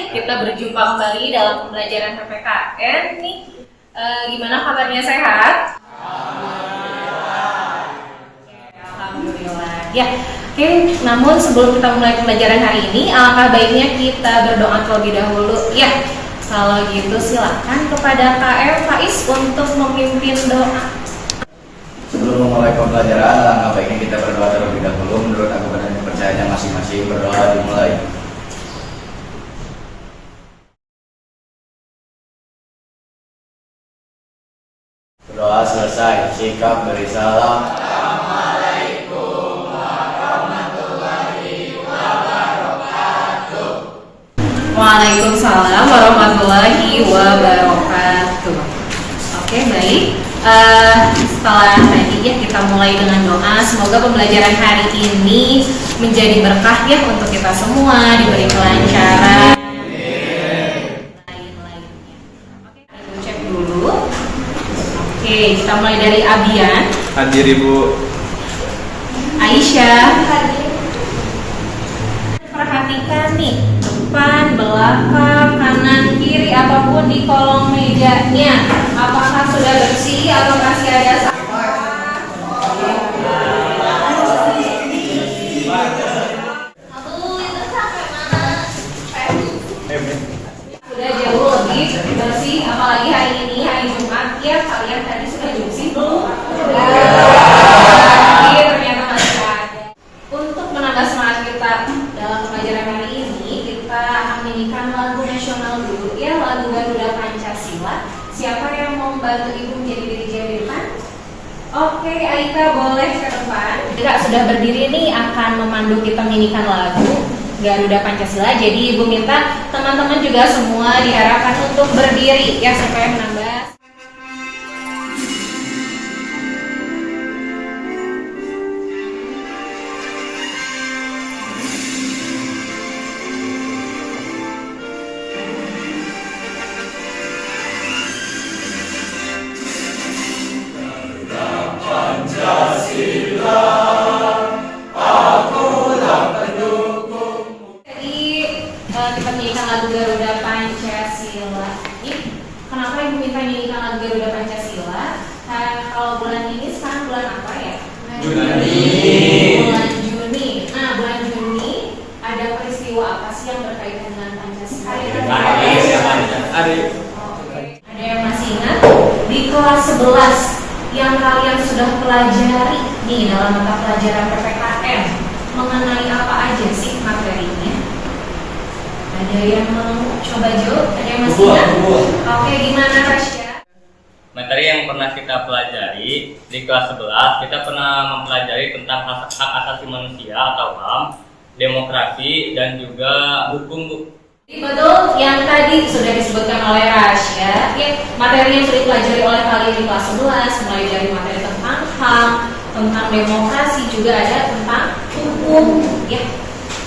kita berjumpa kembali dalam pembelajaran PPKN nih. Gimana kabarnya, sehat? Alhamdulillah. Ya, oke. Namun sebelum kita mulai pembelajaran hari ini, alangkah baiknya kita berdoa terlebih dahulu. Ya, kalau gitu silakan kepada KM Faiz untuk memimpin doa. Sebelum memulai pembelajaran, alangkah baiknya kita berdoa terlebih dahulu. Menurut agama dan kepercayaan masing-masing, berdoa dimulai. Doa selesai, sikap beri salam. Assalamualaikum warahmatullahi wabarakatuh. Waalaikumsalam warahmatullahi wabarakatuh. Oke, baik. Setelah tadi ya kita mulai dengan doa, semoga pembelajaran hari ini menjadi berkah ya untuk kita semua, diberi kelancaran. Cek dulu. Oke, kita mulai dari Abian. Hadir Ibu. Aisyah. Perhatikan nih, depan, belakang, kanan, kiri, apapun di kolong mejanya. Apakah sudah bersih atau masih ada sampah? Sudah jauh lebih bersih, apalagi hari ini, hari Jumat. Ya, kalian tadi sudah bersih belum? Ternyata masih ada. Untuk menambah semangat kita dalam pembelajaran hari ini, kita akan menyanyikan lagu nasional dulu ya, lagu Garuda Pancasila. Siapa yang mau membantu Ibu menjadi diri di depan? Oke, Aika boleh ke depan. Kita sudah berdiri nih akan memandu kita menyanyikan lagu Garuda Pancasila. Jadi Ibu minta teman-teman juga semua diharapkan untuk berdiri ya supaya menambah. Kita menyanyikan lagu Garuda Pancasila. Kenapa Ibu minta nyanyikan lagu Garuda Pancasila? Kalau bulan ini sekarang bulan apa ya? Juni. Bulan Juni. Nah, bulan Juni ada peristiwa apa sih yang berkaitan dengan Pancasila? Ada. Ada yang masih ingat? Di kelas 11 yang kalian sudah pelajari nih dalam mata pelajaran PPKN, mengenai apa aja sih materinya? Ada yang mau coba jawab? Ada yang masih ingat? Oke, gimana Rasya? Materi yang pernah kita pelajari di kelas 11, kita pernah mempelajari tentang hak asasi manusia atau HAM, demokrasi, dan juga hukum, Bu. Betul, yang tadi sudah disebutkan oleh Rasya. Ya, materi yang sudah dipelajari oleh kalian di kelas 11, mulai dari materi tentang HAM, tentang demokrasi, juga ada tentang hukum. Ya.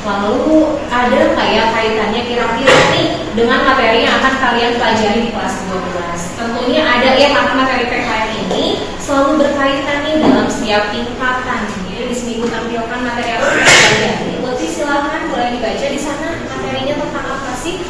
Lalu ada kayak kaitannya kira-kira nih dengan materi yang akan kalian pelajari di kelas 12. Tentunya ada ya, karena materi PKN ini selalu berkaitan nih dalam setiap tingkatan. Jadi di sini Ibu tampilkan materi apa yang kita pelajari. Lutfi silahkan boleh dibaca di sana materinya tentang apa sih?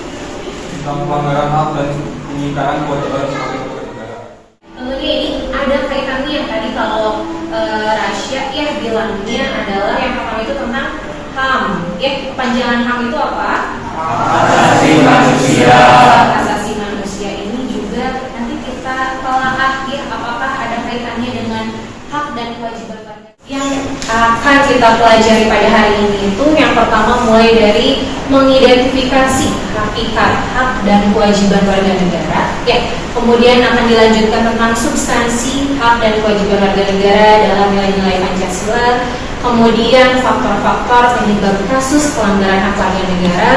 Tentang pelanggaran HAM dan pengingkaran kewajiban sebagai warga negara. Tentunya ini ada kaitannya yang tadi kalau Rasya ya bilangnya adalah yang pertama itu tentang HAM. Ya, kepanjangan HAM itu apa? Hak asasi manusia. Hak asasi manusia ini juga nanti kita telaah ya, apakah ada kaitannya dengan hak dan kewajiban warga. Yang akan kita pelajari pada hari ini itu yang pertama mulai dari mengidentifikasi hakikat hak dan kewajiban warga negara. Ya, kemudian akan dilanjutkan tentang substansi hak dan kewajiban warga negara dalam nilai-nilai Pancasila. Kemudian faktor-faktor penyebab kasus pelanggaran hak warga negara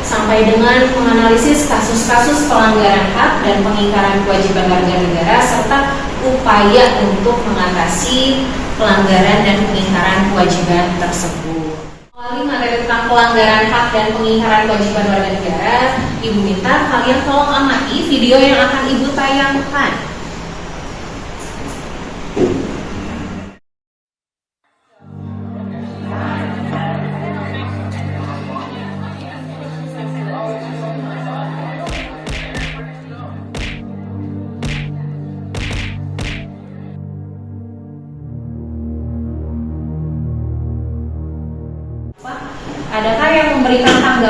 sampai dengan menganalisis kasus-kasus pelanggaran hak dan pengingkaran kewajiban warga negara serta upaya untuk mengatasi pelanggaran dan pengingkaran kewajiban tersebut. Melalui materi tentang pelanggaran hak dan pengingkaran kewajiban warga negara, Ibu minta kalian tolong amati video yang akan Ibu tayangkan.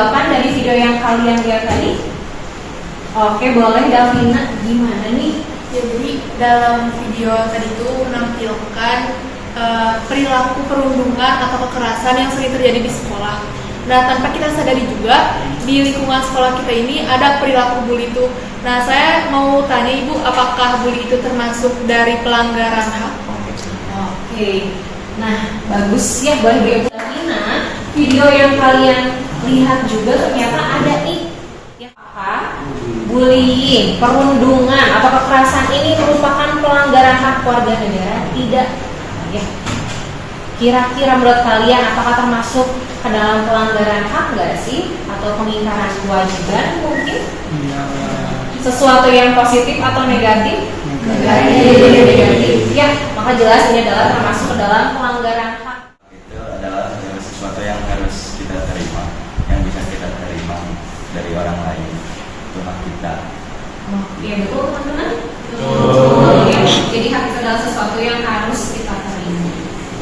tanggapan dari video yang kalian lihat tadi? Oke, boleh Davina, gimana nih? Jadi dalam video tadi itu menampilkan perilaku perundungan atau kekerasan yang sering terjadi di sekolah. Nah, tanpa kita sadari juga di lingkungan sekolah kita ini ada perilaku bully itu. Nah, saya mau tanya Ibu, apakah bully itu termasuk dari pelanggaran hak? Oke, nah bagus ya, boleh beri Davina. Video yang kalian lihat juga ternyata ada nih. Apa? Bullying, perundungan, atau kekerasan ini merupakan pelanggaran hak warga negara? Tidak. Ya. Kira-kira menurut kalian apakah termasuk ke dalam pelanggaran hak nggak sih? Atau pengingkaran kewajiban mungkin? Sesuatu yang positif atau negatif? Negatif. Ya, maka jelas ini adalah termasuk ke dalam pelanggaran hak. Itu adalah sesuatu yang harus kita terima, yang bisa kita terima dari orang lain. Itu hak kita. Iya betul teman-teman. Betul. Ya. Jadi hak itu adalah sesuatu yang harus kita terima.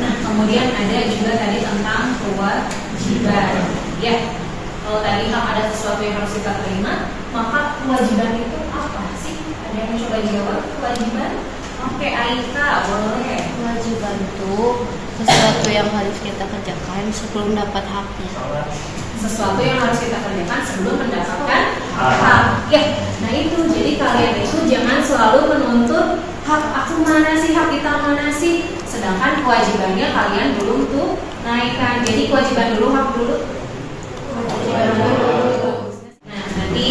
Nah, kemudian ada juga tadi tentang kewajiban. Ya, kalau tadi hak ada sesuatu yang harus kita terima, maka kewajiban itu apa sih? Ada yang coba jawab kewajiban? Oke, Aika, boleh. Kewajiban itu sesuatu yang harus kita kerjakan sebelum dapat haknya. Sesuatu yang harus kita kerjakan sebelum mendapatkan hak. Ya, nah itu. Jadi kalian itu jangan selalu menuntut hak aku mana sih, hak kita mana sih, sedangkan kewajibannya kalian belum tuh naikkan. Jadi kewajiban dulu, hak dulu. Nah, nanti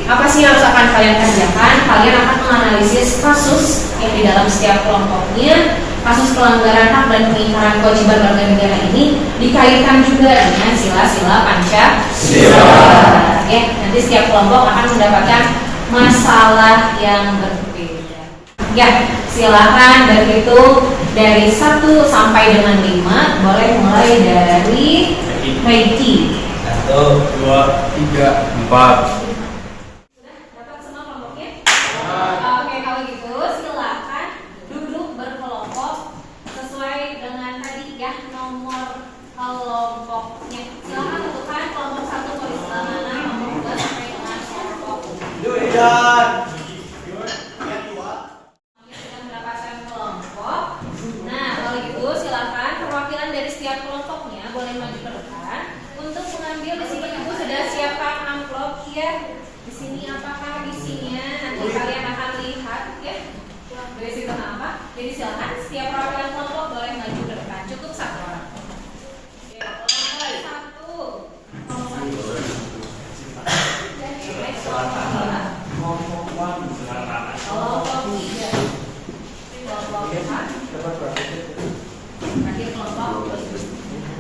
apa sih yang harus akan kalian kerjakan? Kalian akan menganalisis kasus yang di dalam setiap kelompoknya. Kasus pelanggaran hak dan pengingkaran kewajiban warga negara ini dikaitkan juga dengan sila-sila Pancasila. Ya, nanti setiap kelompok akan mendapatkan masalah yang berbeda. Ya, silakan berhitung dari 1 sampai dengan 5. Boleh mulai dari Reiki. 1, 2, 3, 4. Dapat semua kelompoknya? Oke, kalau gitu silakan duduk berkelompok sesuai dengan tadi ya nomor kelompoknya. Silakan tentukan kelompok 1 mau di sebelah mana, kelompok 2 sampai dengan kelompok. Sudah mendapatkan kelompok. Nah, kalau gitu silakan perwakilan dari setiap kelompoknya boleh maju ke depan untuk mengambil. Di sini Ibu sudah siapkan amplop ya. Di sini apakah isinya? Nanti kalian akan lihat ya. Dari situ apa? Jadi silakan setiap perwakilan kelompok boleh maju ke depan. Cukup 1 orang. Oke, kelompok 1. Next kelompok 2. Kelompok 3. Kelompok 4. Terakhir kelompok.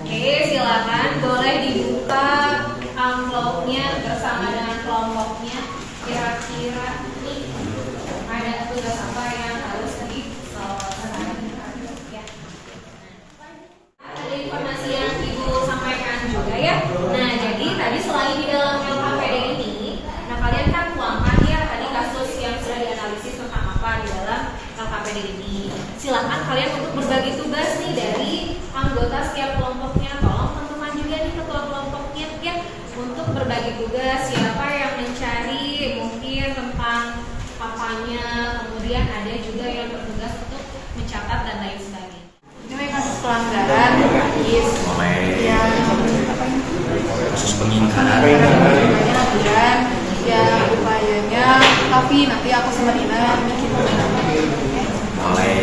Oke, silakan boleh dibuka amplopnya bersama dengan kelompoknya. Kira-kira nih ada tugas apa yang harus diselesaikan ya. Ada informasi yang Ibu sampaikan juga ya. Nah, jadi tadi selain di dalam LKPD ini, nah kalian kan tuangkan ya tadi kasus yang sudah dianalisis tentang apa di dalam LKPD ini. Silakan kalian untuk berbagi tugas nih dari anggota setiap kelompoknya. Tolong teman-teman juga nih ketua kelompoknya ya untuk berbagi tugas siapa yang mencari mungkin tentang apanya, kemudian ada juga yang bertugas untuk mencatat dan lain sebagainya. Ini kasus pelanggaran, yang Kasus pengingkaran. dan ya upayanya, tapi nanti aku sama Dina bikin Boleh.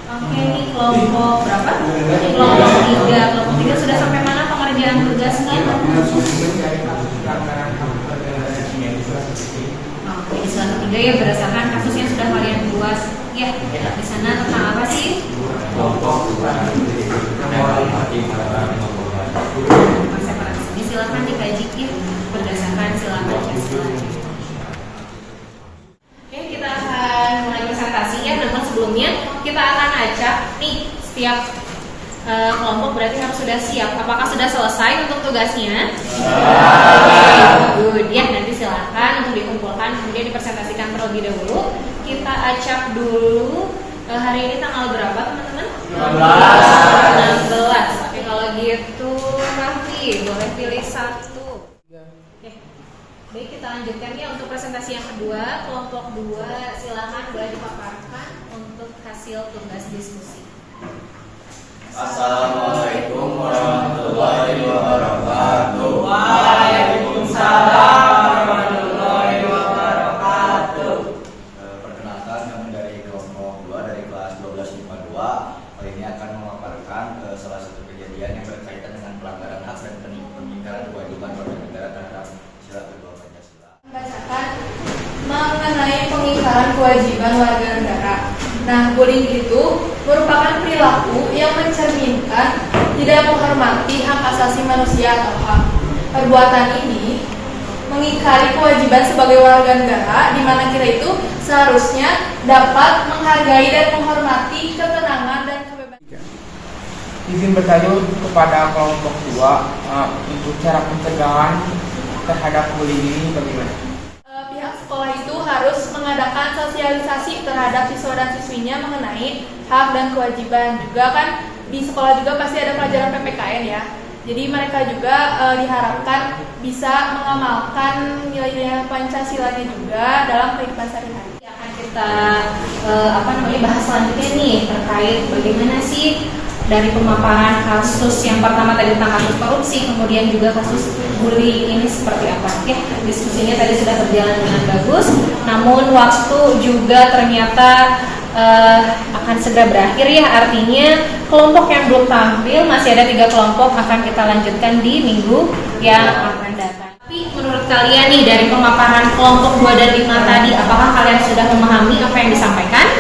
Oke, ini kelompok berapa? Ini kelompok 3. Kelompok 3 sudah sampai mana pengerjaan tugasnya? Oke, di salah 3 ya berdasarkan kasus yang sudah kalian buat. Ya, di sana tentang apa sih? Separasi. Ini silakan dikaji ya berdasarkan sila Pancasila. Oke, kita akan mulai presentasi ya. Namun sebelumnya kita akan acak nih setiap kelompok berarti harus sudah siap. Apakah sudah selesai untuk tugasnya? Good ya. Nanti silakan untuk dikumpulkan kemudian dipresentasikan terlebih dahulu. Kita acak dulu hari ini tanggal berapa teman-teman? 16. Oke, kalau gitu Raffi boleh pilih satu. Oke. Baik, kita lanjutkan ya untuk presentasi yang kedua. Kelompok 2 silakan boleh dipaparkan untuk hasil tugas diskusi. Assalamualaikum warahmatullahi wabarakatuh. Waalaikumsalam warahmatullahi wabarakatuh. Perkenalkan, kami dari kelompok 2 dari kelas 12 IPA 2. Kali ini akan memaparkan salah satu kejadian yang berkaitan dengan pelanggaran hak dan pengingkaran kewajiban warga negara terhadap sila kedua Pancasila. Membacakan mengenai pengingkaran kewajiban warga negara. Nah, bullying itu merupakan perilaku yang mencerminkan tidak menghormati hak asasi manusia atau HAM. Perbuatan ini mengingkari kewajiban sebagai warga negara, di mana kita itu seharusnya dapat menghargai dan menghormati ketenangan dan kebebasan. Izin bertanya kepada kelompok 2 untuk cara pencegahan terhadap bullying ini bagaimana? Pihak sekolah itu harus mengadakan sosialisasi terhadap siswa dan siswinya mengenai hak dan kewajiban. Juga kan di sekolah juga pasti ada pelajaran PPKN ya. Jadi mereka juga diharapkan bisa mengamalkan nilai-nilai Pancasilanya juga dalam kehidupan sehari-hari. Akan kita bahas selanjutnya nih terkait bagaimana sih dari pemaparan kasus yang pertama tadi tentang kasus korupsi, kemudian juga kasus bullying ini seperti apa. Ya, diskusinya tadi sudah berjalan dengan bagus, namun waktu juga ternyata akan segera berakhir ya, artinya kelompok yang belum tampil masih ada 3 kelompok akan kita lanjutkan di minggu yang akan datang. Tapi menurut kalian nih dari pemaparan kelompok 2 dan 5 tadi, apakah kalian sudah memahami apa yang disampaikan?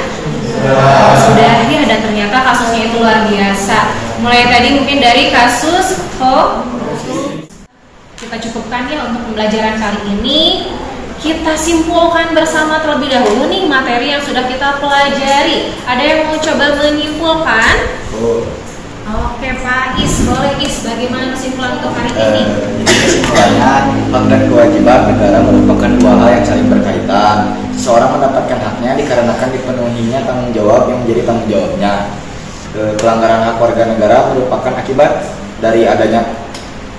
Sudah ya, dan ternyata kasusnya itu luar biasa. Mulai tadi mungkin dari kasus kita cukupkan ya untuk pembelajaran kali ini. Kita simpulkan bersama terlebih dahulu nih materi yang sudah kita pelajari. Ada yang mau coba menyimpulkan? Oke Pak Is, boleh Is, bagaimana kesimpulan untuk hari ini? Kesimpulannya, hak dan kewajiban negara merupakan 2 hal yang saling berkaitan. Seseorang mendapatkan haknya dikarenakan dipenuhinya tanggung jawab yang menjadi tanggung jawabnya. Pelanggaran hak warga negara merupakan akibat dari adanya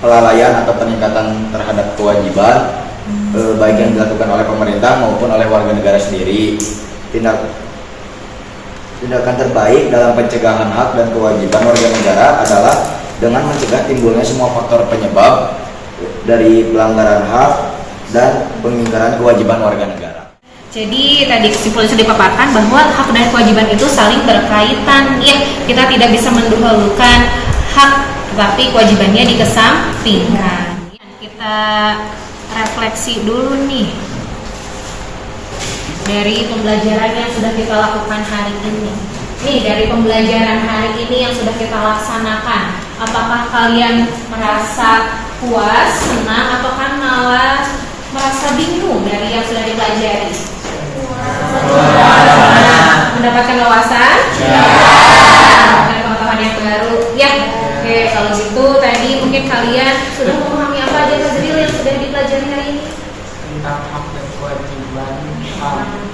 kelalaian atau peningkatan terhadap kewajiban, baik yang dilakukan oleh pemerintah maupun oleh warga negara sendiri. Tindakan terbaik dalam pencegahan hak dan kewajiban warga negara adalah dengan mencegah timbulnya semua faktor penyebab dari pelanggaran hak dan pengingkaran kewajiban warga negara. Jadi tadi kesimpulan sudah dipaparkan bahwa hak dan kewajiban itu saling berkaitan ya. Kita tidak bisa mendahulukan hak tetapi kewajibannya dikesampingkan. Kita refleksi dulu nih dari pembelajaran yang sudah kita lakukan hari ini. Nih dari pembelajaran hari ini yang sudah kita laksanakan, apakah kalian merasa puas, senang, ataukah malah merasa bingung dari yang sudah dipelajari? Mendapatkan wawasan? Mendapatkan pengetahuan yang baru? Ya, oke. Kalau gitu tadi mungkin kalian sudah memahami apa aja Fazril yang sudah dipelajari hari ini? Tentang hak dan kewajiban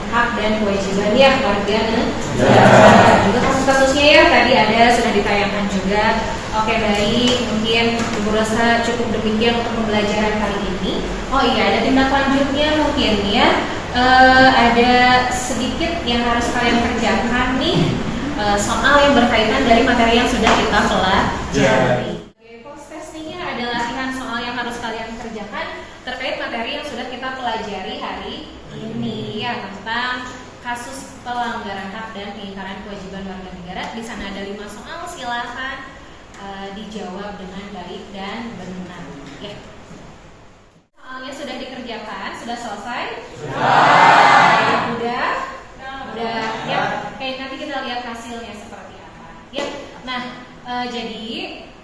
Hak dan kewajiban ya warga negara. Juga kasus-kasusnya ya tadi ada sudah ditayangkan juga. Oke baik, mungkin Ibu rasa cukup demikian untuk pembelajaran kali ini. Oh iya, ada tindak lanjutnya mungkin ya. Ada sedikit yang harus kalian kerjakan nih, soal yang berkaitan dari materi yang sudah kita pelajari. Post testingnya ada latihan soal yang harus kalian kerjakan terkait materi yang sudah kita pelajari hari ini ya, tentang kasus pelanggaran hak dan pengingkaran kewajiban warga negara. Di sana ada 5 soal, silakan dijawab dengan baik dan benar ya. Soalnya sudah dikerjakan, sudah selesai? Sudah ya. Oke, nanti kita lihat hasilnya seperti apa ya. Nah, jadi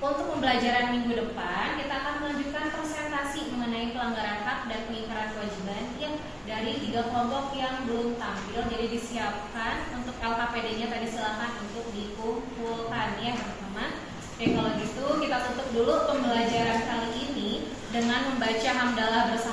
untuk pembelajaran minggu depan kita akan melanjutkan presentasi mengenai pelanggaran hak dan pengingkaran kewajiban yang dari 3 kelompok yang belum tampil. Jadi disiapkan untuk LKPD-nya tadi silakan untuk dikumpulkan ya teman-teman. Oke, kalau gitu kita tutup dulu pembelajaran kali ini dengan membaca hamdalah bersama.